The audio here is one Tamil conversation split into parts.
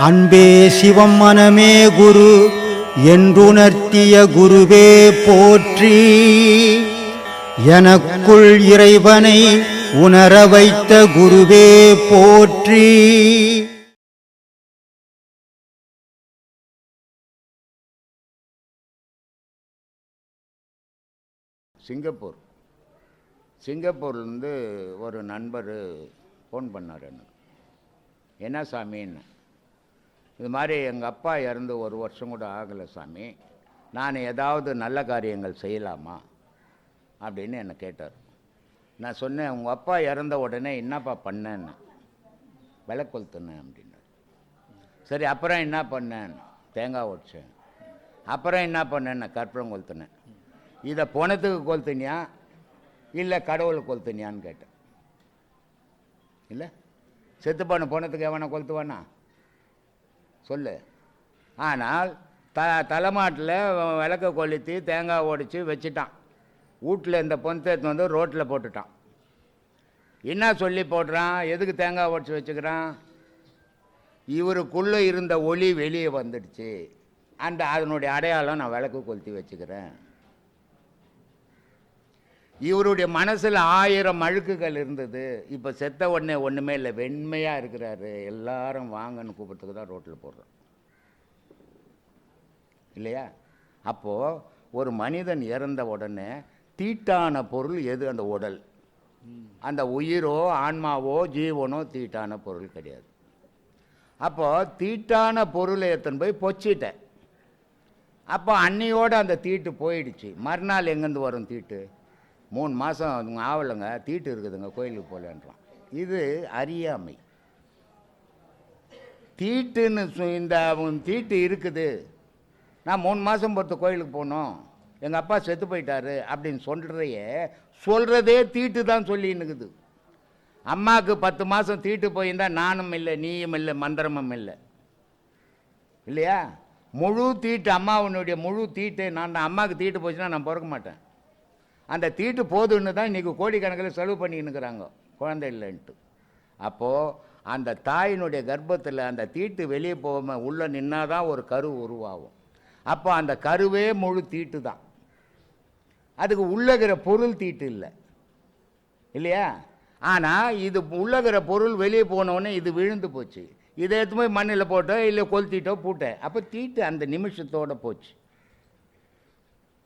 அன்பே சிவம் மனமே குரு என்றுணர்த்திய குருவே போற்றி. எனக்குள் இறைவனை உணர வைத்த குருவே போற்றி. சிங்கப்பூர்லேருந்து ஒரு நண்பர் ஃபோன் பண்ணார் எனக்கு. என்ன சாமின்னு, இது மாதிரி எங்கள் அப்பா இறந்து ஒரு வருஷம் கூட ஆகலை சாமி, நான் ஏதாவது நல்ல காரியங்கள் செய்யலாமா அப்படின்னு என்னை கேட்டார். நான் சொன்னேன், உங்கள் அப்பா இறந்த உடனே என்னப்பா பண்ணேன்னு. விளக்கு கொளுத்துனேன் அப்படின்னார். சரி, அப்புறம் என்ன பண்ணேன்? தேங்காய் உடைச்சேன். அப்புறம் என்ன பண்ணேன்? கற்பூரம் கொளுத்துனேன். இதை பணத்துக்கு கொளுத்துனியா இல்லை கடவுளுக்கு கொளுத்துனியான்னு கேட்டேன். இல்லை, செத்து போன பணத்துக்கு எவனை கொளுத்துவானா சொல்லு. ஆனால் தலைமாட்டில் விளக்க கொளுத்தி தேங்காய் உடைச்சி வச்சுட்டான். வீட்டில் இந்த பொணத்தை வந்து ரோட்டில் போட்டுட்டான். என்ன சொல்லி போடுறான்? எதுக்கு தேங்காய் உடைச்சி வச்சுக்கிறான்? இவருக்குள்ளே இருந்த ஒளி வெளியே வந்துடுச்சு, அதனுடைய அடையாளம் நான் விளக்கு கொளுத்தி வச்சுக்கிறேன். இவருடைய மனசில் 1000 அழுக்குகள் இருந்தது. இப்போ செத்த உடனே ஒன்றுமே இல்லை, வெண்மையாக இருக்கிறாரு. எல்லாரும் வாங்கன்னு கூப்பிட்றதுக்கு தான் ரோட்டில் போடுறோம் இல்லையா? அப்போது ஒரு மனிதன் இறந்த உடனே தீட்டான பொருள் எது? அந்த உடல். அந்த உயிரோ ஆன்மாவோ ஜீவனோ தீட்டான பொருள் கிடையாது. அப்போது தீட்டான பொருளை எடுத்துன்னு போய் பொச்சிட்டேன். அப்போ அன்னையோடு அந்த தீட்டு போயிடுச்சு. மறுநாள் எங்கேருந்து வரும் தீட்டு? 3 மாதம் ஆகலைங்க, தீட்டு இருக்குதுங்க, கோயிலுக்கு போகலன்றான். இது அறியாமை. தீட்டுன்னு இந்த தீட்டு இருக்குது, நான் 3 மாதம் பொறுத்து கோயிலுக்கு போகணும், எங்கள் அப்பா செத்து போயிட்டாரு அப்படின்னு சொல்கிறதே தீட்டு தான் சொல்லின்னுக்குது. அம்மாவுக்கு 10 மாதம் தீட்டு போயிருந்தால் நானும் இல்லை, நீயும் இல்லை, மந்திரமும் இல்லை இல்லையா? முழு தீட்டு, அம்மாவனுடைய முழு தீட்டு நான் தான். அம்மாவுக்கு தீட்டு போச்சுன்னா நான் பிறக்க மாட்டேன். அந்த தீட்டு போதுன்னு தான் இன்றைக்கி கோடிக்கணக்கில் செலவு பண்ணின்னுக்கிறாங்க குழந்தை இல்லைன்ட்டு. அப்போது அந்த தாயினுடைய கர்ப்பத்தில் அந்த தீட்டு வெளியே போகாமல் உள்ளே நின்னாதான் ஒரு கரு உருவாகும். அப்போ அந்த கருவே முழு தீட்டு தான். அதுக்கு உள்ளகிற பொருள் தீட்டு இல்லை இல்லையா? ஆனால் இது உள்ளகிற பொருள் வெளியே போனோடனே இது விழுந்து போச்சு. இதை எடுத்து போய் மண்ணில் போட்டோ இல்லை கொளுத்திட்டோ பூட்டேன், அப்போ தீட்டு அந்த நிமிஷத்தோடு போச்சு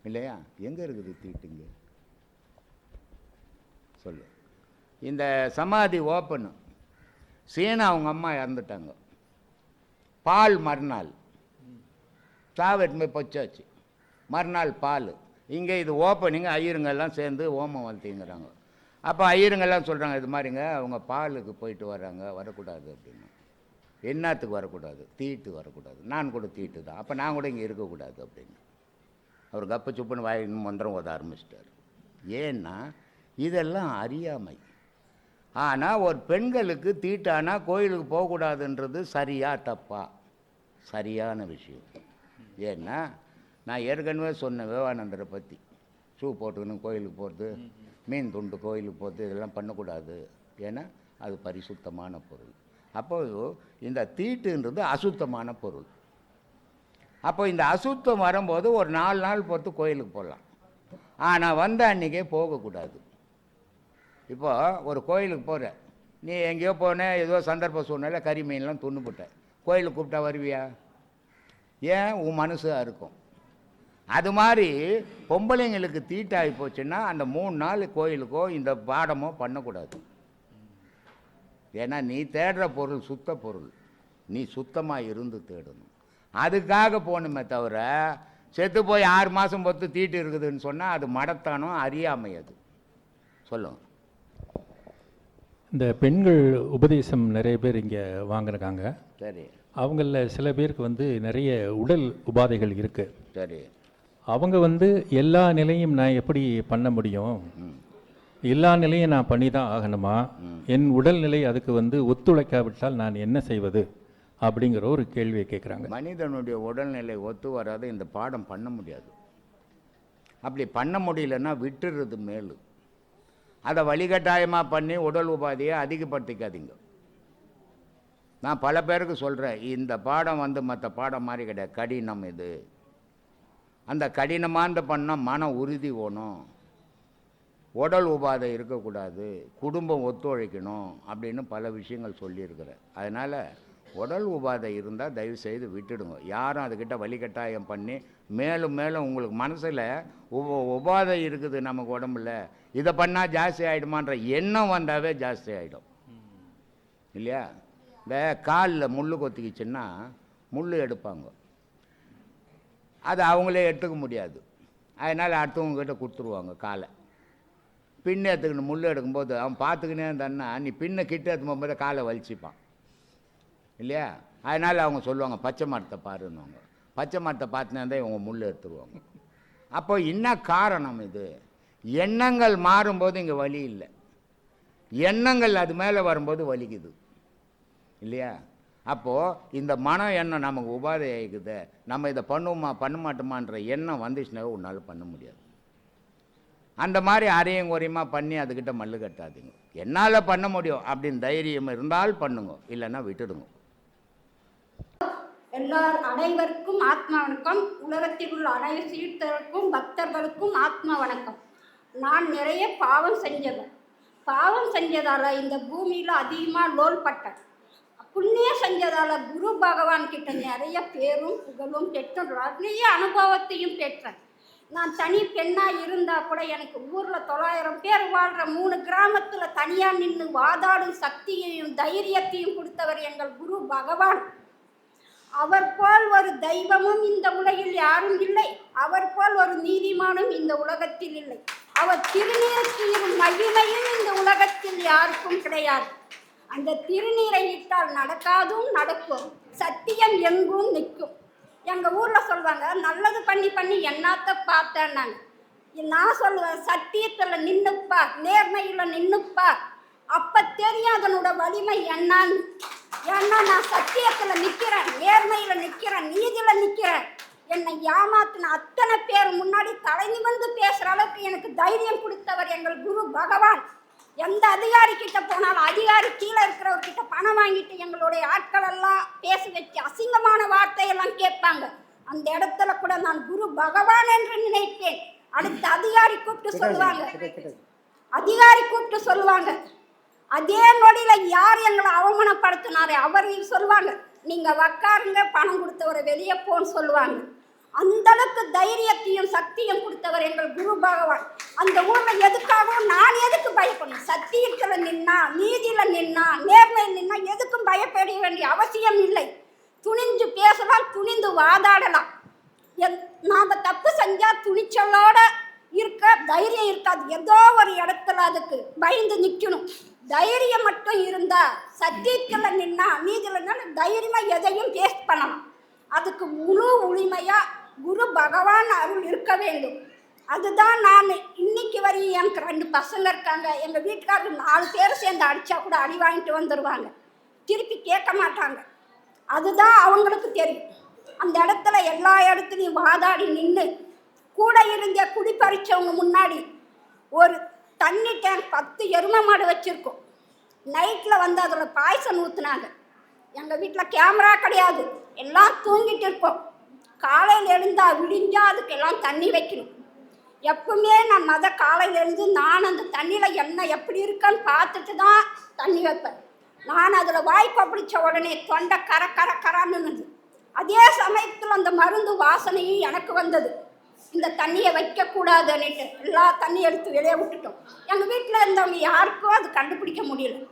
இல்லையா? எங்கே இருக்குது தீட்டுங்க சொல்லு. இந்த சமாதி ஓப்பனு. சீனா அவங்க அம்மா இறந்துட்டாங்க. பால் மறுநாள் சாவெட்டு போய் பொச்சாச்சு. மறுநாள் பால். இங்கே இது ஓப்பனிங்க. ஐயருங்கெல்லாம் சேர்ந்து ஓமம் வளர்த்திங்கிறாங்க. அப்போ ஐயருங்கெல்லாம் சொல்கிறாங்க, இது மாதிரிங்க அவங்க பாலுக்கு போயிட்டு வராங்க, வரக்கூடாது அப்படின்னு. என்னத்துக்கு வரக்கூடாது? தீட்டு வரக்கூடாது. நான் கூட தீட்டு தான், அப்போ நான் கூட இங்கே இருக்கக்கூடாது அப்படின்னு. அவர் கப்பு சுப்புன்னு வாய் மந்திரம் ஓத ஆரம்பிச்சிட்டார். ஏன்னா இதெல்லாம் அறியாமை. ஆனால் ஒரு பெண்களுக்கு தீட்டானா கோயிலுக்கு போகக்கூடாதுன்றது சரியா தப்பா? சரியான விஷயம். ஏன்னா நான் ஏற்கனவே சொன்ன விவேகானந்தரை பற்றி, ஷூ போட்டுக்கணும் கோயிலுக்கு போகிறது, மீன் துண்டு கோயிலுக்கு போகிறது, இதெல்லாம் பண்ணக்கூடாது. ஏன்னா அது பரிசுத்தமான பொருள். அப்போது இந்த தீட்டுன்றது அசுத்தமான பொருள். அப்போ இந்த அசுத்தம் வரும்போது ஒரு 4 நாள் பொறுத்து கோயிலுக்கு போகலாம். ஆனால் வந்த அன்றைக்கே போகக்கூடாது. இப்போ ஒரு கோயிலுக்கு போகிற, நீ எங்கேயோ போனே, ஏதோ சந்தர்ப்ப சூழ்நிலை கறி மீன்லாம் துண்ணுபுட்ட, கோயிலுக்கு கூப்பிட்டா வருவியா? ஏன்? உன் மனசு இருக்கும். அது மாதிரி பொம்பளைங்களுக்கு தீட்டாகி போச்சுன்னா அந்த 3 நாள் கோயிலுக்கோ இந்த பாடமோ பண்ணக்கூடாது. ஏன்னா நீ தேடுற பொருள் சுத்த பொருள், நீ சுத்தமாக இருந்து தேடணும். அதுக்காக போகணுமே தவிர செத்து போய் 6 மாதம் பொறுத்து தீட்டு இருக்குதுன்னு சொன்னால் அது மடத்தானம், அறியாமை. அது சொல்லுங்க. இந்த பெண்கள் உபதேசம் நிறைய பேர் இங்கே வாங்கிருக்காங்க. சரி. அவங்களில் சில பேருக்கு நிறைய உடல் உபாதைகள் இருக்குது. சரி. அவங்க எல்லா நிலையும் நான் எப்படி பண்ண முடியும்? எல்லா நிலையும் நான் பண்ணி தான் ஆகணுமா? என் உடல்நிலை அதுக்கு ஒத்துழைக்காவிட்டால் நான் என்ன செய்வது அப்படிங்கிற ஒரு கேள்வியை கேட்குறாங்க. மனிதனுடைய உடல்நிலை ஒத்து வராது, இந்த பாடம் பண்ண முடியாது. அப்படி பண்ண முடியலன்னா விட்டுறது மேலு. அதை வழிகட்டாயமாக பண்ணி உடல் உபாதியை அதிகப்படுத்திக்காதீங்க. நான் பல பேருக்கு சொல்கிறேன், இந்த பாடம் வந்து மற்ற பாடம் மாதிரி கிடையாது, கடினம் இது. அந்த கடினமானது பண்ணால் மன உறுதி வேணும், உடல் உபாதை இருக்கக்கூடாது, குடும்பம் ஒத்துழைக்கணும் அப்படின்னு பல விஷயங்கள் சொல்லியிருக்கிறேன். அதனால் உடல் உபாதை இருந்தால் தயவுசெய்து விட்டுடுங்க. யாரும் அதுக்கிட்ட வழிகட்டாயம் பண்ணி மேலும் மேலும் உங்களுக்கு மனசில் உபாதை இருக்குது நமக்கு உடம்புல, இதை பண்ணால் ஜாஸ்தி ஆகிடுமான்ற எண்ணம் வந்தாவே ஜாஸ்தி ஆகிடும் இல்லையா? இந்த காலில் முள் கொத்திக்கிச்சுன்னா முள் எடுப்பாங்க, அது அவங்களே எடுத்துக்க முடியாது, அதனால் அடுத்தவங்ககிட்ட கொடுத்துருவாங்க காலை. பின்ன எடுத்துக்கணும், முள் எடுக்கும்போது அவன் பார்த்துக்கினே இருந்தான்னா நீ பின்ன கிட்ட எடுத்து போகும்போது காலை வலிச்சிப்பான் இல்லையா? அதனால் அவங்க சொல்லுவாங்க பச்சை மரத்தை பாருன்னுவாங்க. பச்சை மரத்தை பார்த்துனே இருந்தால் இவங்க முள் எடுத்துருவாங்க. அப்போ என்ன காரணம்? இது எண்ணங்கள் மாறும்போது இங்கே வலி இல்லை, எண்ணங்கள் அது மேலே வரும்போது வலிக்குது இல்லையா? அப்போது இந்த மன எண்ணம் நமக்கு உபாதை ஆகிக்குது, நம்ம இதை பண்ணுவோமா பண்ண மாட்டோமான்ற எண்ணம் வந்துச்சுனாவே உன்னால் பண்ண முடியாது. அந்த மாதிரி அரையும் குறையுமா பண்ணி அதுக்கிட்ட மல்லு கட்டாதீங்க. என்னால் பண்ண முடியும் அப்படின்னு தைரியம் இருந்தால் பண்ணுங்க, இல்லைன்னா விட்டுடுங்க. அனைவருக்கும் ஆத்மா வணக்கம். உலகத்தில் உள்ள அனைத்து சீர்த்தருக்கும் பக்தர்களுக்கும் ஆத்மா வணக்கம். நான் நிறைய பாவம் செஞ்சவன். பாவம் செஞ்சதால் இந்த பூமியில் அதிகமாக லோல் பட்டேன். புண்ணியம் செஞ்சதால் குரு பகவான் கிட்ட நிறைய பேரும் புகழும் பெற்றேன், நிறைய அனுபவத்தையும் பெற்றேன். நான் தனி பெண்ணாக இருந்தால் கூட எனக்கு ஊரில் 900 பேர் வாழ்கிற 3 கிராமத்தில் தனியாக நின்று வாதாடும் சக்தியையும் தைரியத்தையும் கொடுத்தவர் எங்கள் குரு பகவான். அவர் போல் ஒரு தெய்வமும் இந்த உலகில் யாரும் இல்லை, அவர் போல் ஒரு நீதிமானும் இந்த உலகத்தில் இல்லை. அவர் திருநீருக்கு மகிமையும் இந்த உலகத்தில் யாருக்கும் கிடையாது. அந்த திருநீரை இட்டால் நடக்காதும் நடக்கும், சத்தியம் எங்கும் நிற்கும். எங்கள் ஊரில் சொல்லுவாங்க, நல்லது பண்ணி பண்ணி என்னத்தை பார்த்தேன்னாங்க. நான் சொல்லுவேன், சத்தியத்தில் நின்றுப்பா, நேர்மையில் நின்றுப்பா, அப்போ தெரியும் அதனோட வலிமை என்னான்னு. ஏன்னா நான் சத்தியத்தில் நிற்கிறேன், நேர்மையில் நிற்கிறேன், நீதியில் நிற்கிறேன். என்னை ஏமாத்தின அத்தனை பேர் முன்னாடி தலை நிமிர்ந்து பேசுகிற அளவுக்கு எனக்கு தைரியம் கொடுத்தவர் எங்கள் குரு பகவான். எந்த அதிகாரி கிட்ட போனாலும் அதிகாரி கீழே இருக்கிறவர்கிட்ட பணம் வாங்கிட்டு எங்களுடைய ஆட்கள் எல்லாம் பேசி வச்சு அசிங்கமான வார்த்தையெல்லாம் கேட்பாங்க. அந்த இடத்துல கூட நான் குரு பகவான் என்று நினைப்பேன். அடுத்த அதிகாரி கூப்பிட்டு சொல்லுவாங்க, அதே நொடியில் யார் எங்களை அவமானப்படுத்தினாரே அவர் சொல்லுவாங்க, நீங்கள் உக்காருங்க, பணம் கொடுத்தவரை வெளியே போன்னு சொல்லுவாங்க. அந்தளவுக்கு தைரியத்தையும் சக்தியும் கொடுத்தவர் எங்கள் குரு பகவான். அந்த ஊரில் எதுக்காகவும் நான் எதுக்கு பயப்படணும்? சத்தியத்தில் நின்னா, நீதியில் நின்னா, நேர்மையில் நின்னா எதுக்கும் பயப்பட வேண்டிய அவசியம் இல்லை. துணிஞ்சு பேசலாம், துணிந்து வாதாடலாம். நாம் தப்பு செஞ்சால் துணிச்சலோட இருக்க தைரியம் இருக்காது. ஏதோ ஒரு இடத்துல அதுக்கு பயந்து நிற்கணும். தைரியம் மட்டும் இருந்தால் சத்தியத்தில் நின்னா, நீதியில் நின்னா தைரியமாக எதையும் பேஸ் பண்ணலாம். அதுக்கு முழு உரிமையாக குரு பகவான் அருள் இருக்க வேண்டும். அதுதான் நான் இன்னைக்கு வரையும், எனக்கு 2 பசங்க இருக்காங்க. எங்கள் வீட்டுக்காரர் 4 பேர் சேர்ந்து அடித்தா கூட அடி வாங்கிட்டு வந்துடுவாங்க, திருப்பி கேட்க மாட்டாங்க. அதுதான் அவங்களுக்கு தெரியும். அந்த இடத்துல எல்லா இடத்துலையும் வாதாடி நின்று கூட இருந்த குடிப்பறிச்சவங்க முன்னாடி ஒரு தண்ணி டேங்க் 10 எருமை மாடு வச்சுருக்கோம். நைட்டில் வந்து அதில் பாய்சன் ஊற்றுனாங்க. எங்கள் வீட்டில் கேமரா கிடையாது, எல்லாம் தூங்கிட்டு இருக்கோம். காலையில் எழுந்தால் விடிஞ்சால் அதுக்கெல்லாம் தண்ணி வைக்கணும். எப்பவுமே நான் காலையில் எழுந்து நான் அந்த தண்ணியில் எண்ணெய் எப்படி இருக்கான்னு பார்த்துட்டு தான் தண்ணி வைப்பேன். நான் அதில் வாய்ப்பை பிடிச்ச உடனே தொண்டை கரான்னு. அதே சமயத்தில் அந்த மருந்து வாசனையும் எனக்கு வந்தது. இந்த தண்ணியை வைக்கக்கூடாதுன்னுட்டு எல்லா தண்ணியை எடுத்து வெளியே விட்டுட்டோம். எங்கள் வீட்டில் இருந்தவங்க யாருக்கும் அது கண்டுபிடிக்க முடியல.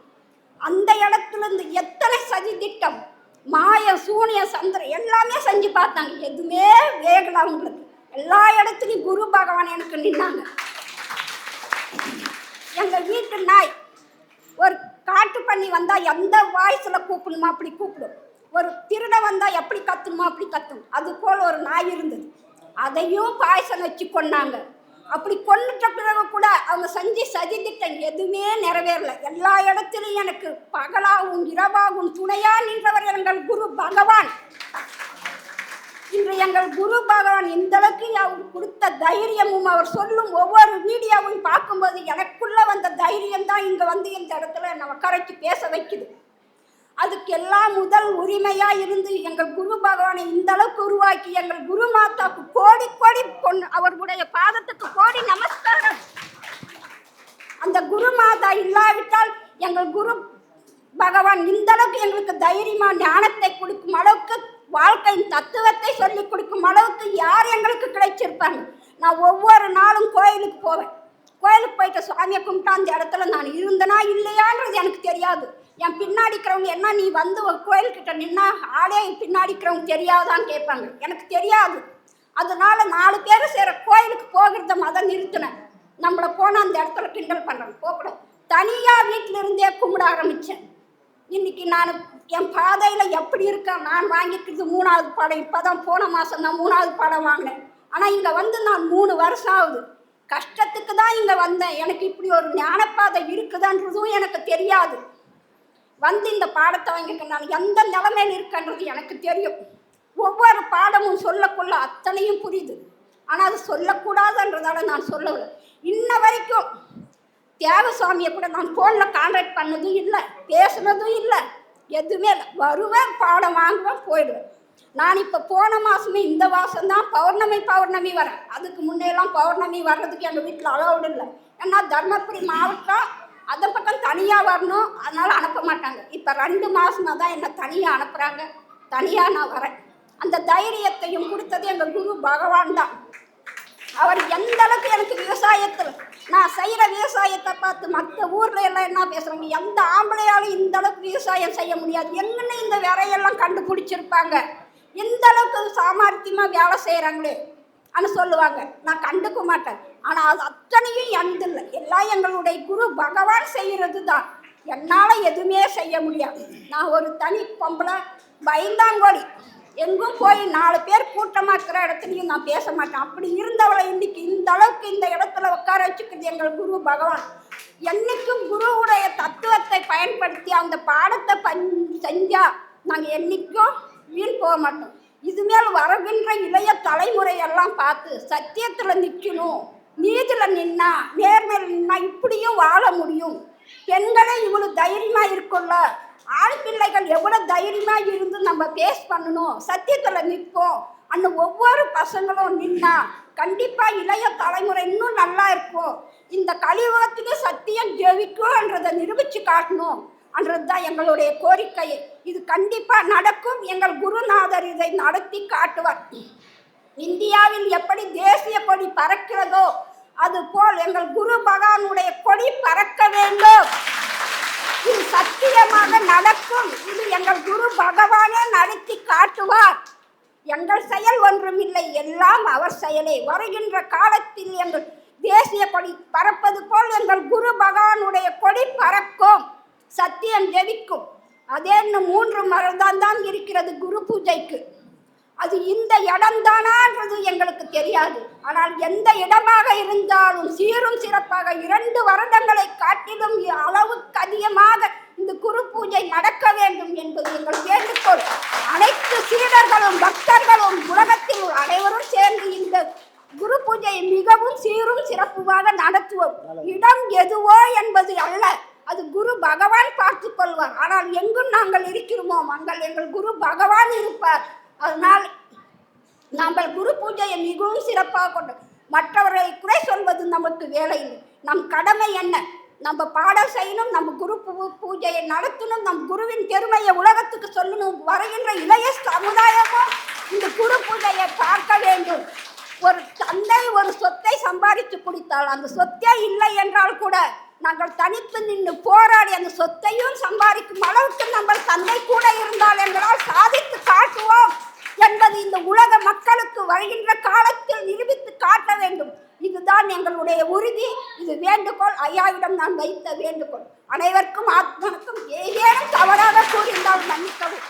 அந்த இடத்துலேருந்து எத்தனை சதி திட்டம், மாயம், சூனியம், சந்திரம் எல்லாமே செஞ்சு பார்த்தாங்க, எதுவுமே வேகலை அவங்களுக்கு. எல்லா இடத்துலையும் குரு பகவான் எனக்கு நின்னாங்க. எங்கள் வீட்டு நாய் ஒரு காட்டு பண்ணி வந்தால் எந்த வாய்ஸில் கூப்பிடணுமா அப்படி கூப்பிடும். ஒரு திருட வந்தால் எப்படி கத்தணுமா அப்படி கத்தும். அது போல் ஒரு நாய் இருந்தது. அதையும் பாய்சன் வச்சு கொண்டாங்க. அப்படி கொண்டுட்ட பிறகு கூட அவங்க செஞ்சு சதி திட்டம் எதுவுமே நிறைவேறல. எல்லா இடத்துலையும் எனக்கு பகலாகவும் இரவாகவும் துணையாக நின்றவர் எங்கள் குரு பகவான். இன்று எங்கள் குரு பகவான் இந்தளவுக்கு அவர் கொடுத்த தைரியமும் அவர் சொல்லும் ஒவ்வொரு வீடியோவும் பார்க்கும்போது எனக்குள்ளே வந்த தைரியம் தான் இங்கே வந்து இந்த இடத்துல என்னை உட்காரச்சு பேச வைக்குது. அதுக்கெல்லாம் முதல் உரிமையாக இருந்து எங்கள் குரு பகவானை இந்த அளவுக்கு உருவாக்கி எங்கள் குரு மாதாவுக்கு கோடி கோடி அவர்களுடைய பாதத்துக்கு கோடி நமஸ்காரம். அந்த குரு மாதா இல்லாவிட்டால் எங்கள் குரு பகவான் இந்த அளவுக்கு எங்களுக்கு தைரியமா ஞானத்தை கொடுக்கும் அளவுக்கு, வாழ்க்கையின் தத்துவத்தை சொல்லி கொடுக்கும் அளவுக்கு யார் எங்களுக்கு கிடைச்சிருப்பாங்க. நான் ஒவ்வொரு நாளும் கோயிலுக்கு போவேன். கோயிலுக்கு போயிட்டு சுவாமியை கும்பிட்டா அந்த இடத்துல நான் இருந்தனா இல்லையான்றது எனக்கு தெரியாது. என் பின்னாடி இருக்கிறவங்க என்ன நீ வந்து ஒரு கோயில்கிட்ட நின்னா ஆளே பின்னாடி இருக்கிறவங்க தெரியாதான்னு கேட்பாங்க. எனக்கு தெரியாது. அதனால 4 பேர் சேர கோயிலுக்கு போகிறத மதம் நிறுத்தினேன். நம்மளை போனால் அந்த இடத்துல கிண்டல் பண்ணுறேன், போகக்கூடாது. தனியாக வீட்டில் இருந்தே கும்பிட ஆரம்பித்தேன். இன்னைக்கு நான் என் பாதையில் எப்படி இருக்கேன், நான் வாங்கிக்கிறது 3வது படம். இப்போ தான் போன மாதம் நான் 3வது படம் வாங்கினேன். ஆனால் இங்கே வந்து நான் 3 வருஷம் ஆகுது. கஷ்டத்துக்கு தான் இங்கே வந்தேன். எனக்கு இப்படி ஒரு ஞானப்பாதை இருக்குதுன்றதும் எனக்கு தெரியாது. வந்து இந்த பாடத்தை வாங்கிக்க நான் எந்த நிலைமையில் இருக்கன்றது எனக்கு தெரியும். ஒவ்வொரு பாடமும் சொல்லக்குள்ள அத்தனையும் புரியுது. ஆனால் அது சொல்லக்கூடாதுன்றதால நான் சொல்லலை. இன்ன வரைக்கும் தியாகசுவாமியை கூட நான் ஃபோனில் கான்டாக்ட் பண்ணதும் இல்லை, பேசுனதும் இல்லை, எதுவுமே இல்லை. வருவேன், பாடம் வாங்குவேன், போயிடுவேன். நான் இப்போ போன மாதமே இந்த மாதம் தான் பௌர்ணமி வரேன். அதுக்கு முன்னெல்லாம் பௌர்ணமி வர்றதுக்கு எங்கள் வீட்டில் அலோடு இல்லை. ஏன்னா தர்மபுரி மாவட்டம், அதை பக்கம் தனியாக வரணும், அதனால் அனுப்ப மாட்டாங்க. இப்போ 2 மாதமாக தான் என்னை தனியாக அனுப்புகிறாங்க. தனியாக நான் வரேன். அந்த தைரியத்தையும் கொடுத்தது எங்கள் குரு பகவான் தான். அவர் எந்த அளவுக்கு எனக்கு விவசாயத்தில் நான் செய்கிற விவசாயத்தை பார்த்து மற்ற ஊரில் எல்லாம் என்ன பேசுகிறாங்க, எந்த ஆம்பளையாலும் இந்த அளவுக்கு விவசாயம் செய்ய முடியாது, எங்கன்னு இந்த விரையெல்லாம் கண்டுபிடிச்சிருப்பாங்க, இந்த அளவுக்கு சாமர்த்தியமாக வேலை செய்கிறாங்களே அப்படின்னு சொல்லுவாங்க. நான் கண்டுக்க மாட்டேன். ஆனால் அது அத்தனையும் எந்தில்லை, எல்லாம் எங்களுடைய குரு பகவான் செய்கிறது தான். என்னால் எதுவுமே செய்ய முடியாது. நான் ஒரு தனி பொம்பளை, பயந்தாங்கோடி, எங்கும் போய் 4 பேர் கூட்டமாக இருக்கிற இடத்துலையும் நான் பேச மாட்டேன். அப்படி இருந்தவளை இன்னைக்கு இந்த அளவுக்கு இந்த இடத்துல உட்கார வச்சுக்கிறது எங்கள் குரு பகவான். என்றைக்கும் குருவுடைய தத்துவத்தை பயன்படுத்தி அந்த பாடத்தை செஞ்சால் நாங்கள் என்றைக்கும் வீண் போக மாட்டோம். இதுமேல் வருகின்ற இளைய தலைமுறையெல்லாம் பார்த்து சத்தியத்தில் நிற்கணும், நீதியில் நின்னா, நேர்மையில் நின்னா இப்படியும் வாழ முடியும். பெண்களே இவ்வளோ தைரியமாக இருக்குல்ல, ஆண் பிள்ளைகள் எவ்வளோ தைரியமாக இருந்து நம்ம பேஸ் பண்ணணும், சத்தியத்தில் நிற்போம் அன்னு ஒவ்வொரு பசங்களும் நின்னா கண்டிப்பாக இளைய தலைமுறை இன்னும் நல்லா இருக்கும். இந்த கலியுகத்துக்கு சத்தியம் ஜெயிக்கும்ன்றதை நிரூபித்து காட்டணும் என்றது தான் எங்களுடைய கோரிக்கை. இது கண்டிப்பாக நடக்கும். எங்கள் குருநாதர் இதை நடத்தி காட்டுவார். இந்தியாவில் எப்படி தேசிய கொடி பறக்கிறதோ அதுபோல் எங்கள் குரு பகவானுடைய கொடி பறக்க வேண்டும். இது சத்தியமாக நடக்கும். இது எங்கள் குரு பகவானே நடத்தி காட்டுவார். எங்கள் செயல் ஒன்றுமில்லை, எல்லாம் அவர் செயலே. வருகின்ற காலத்தில் எங்கள் தேசிய கொடி பறப்பது போல் எங்கள் குரு பகவானுடைய கொடி பறக்கும், சத்தியம் ஜெயிக்கும். அதே இன்னும் 3 மரம் தான் இருக்கிறது குரு பூஜைக்கு. அது இந்த இடம்தானான்றது எங்களுக்கு தெரியாது. ஆனால் எந்த இடமாக இருந்தாலும் சீரும் சிறப்பாக 2 வருடங்களை காட்டிலும் அளவுக்கு அதிகமாக இந்த குரு பூஜை நடக்க வேண்டும் என்பது எங்கள் வேண்டுகோள். அனைத்து சீடர்களும் பக்தர்களும் உலகத்தில் அனைவரும் சேர்ந்து இந்த குரு பூஜையை மிகவும் சீரும் சிறப்புமாக நடத்துவோம். இடம் எதுவோ என்பது அல்ல, அது குரு பகவான் பார்த்து கொள்வார். ஆனால் எங்கும் நாங்கள் இருக்கிறோமோ அங்கே எங்கள் குரு பகவான் இருப்பார். அதனால் நாங்கள் குரு பூஜையை மிகவும் சிறப்பாக கொண்டு மற்றவர்களை குறை சொல்வது நமக்கு வேலை இல்லை. நம் கடமை என்ன? நம்ம பாடம் செய்யணும், நம்ம குரு பூஜையை நடத்தணும், நம் குருவின் பெருமையை உலகத்துக்கு சொல்லணும். வருகின்ற இளைய சமுதாயமும் இந்த குரு பூஜையை பார்க்க வேண்டும். ஒரு தந்தை ஒரு சொத்தை சம்பாதித்து கொடுத்தால் அந்த சொத்தே இல்லை என்றால் கூட நாங்கள் தனித்து நின்று போராடி அந்த சொத்தையும் சம்பாதிக்கும் அளவுக்கு நம்ம தந்தை கூட இருந்தால் எங்களால் சாதித்து காட்டுவோம் என்பது இந்த உலக மக்களுக்கு வருகின்ற காலத்தில் நிரூபித்து காட்ட வேண்டும். இதுதான் எங்களுடைய உறுதி. இது வேண்டுகோள், ஐயாவிடம் நான் வைத்த வேண்டுகோள். அனைவருக்கும் ஆத்மனுக்கும் ஏதேனும் தவறாக கூறியிருந்தால் மன்னிக்கவும்.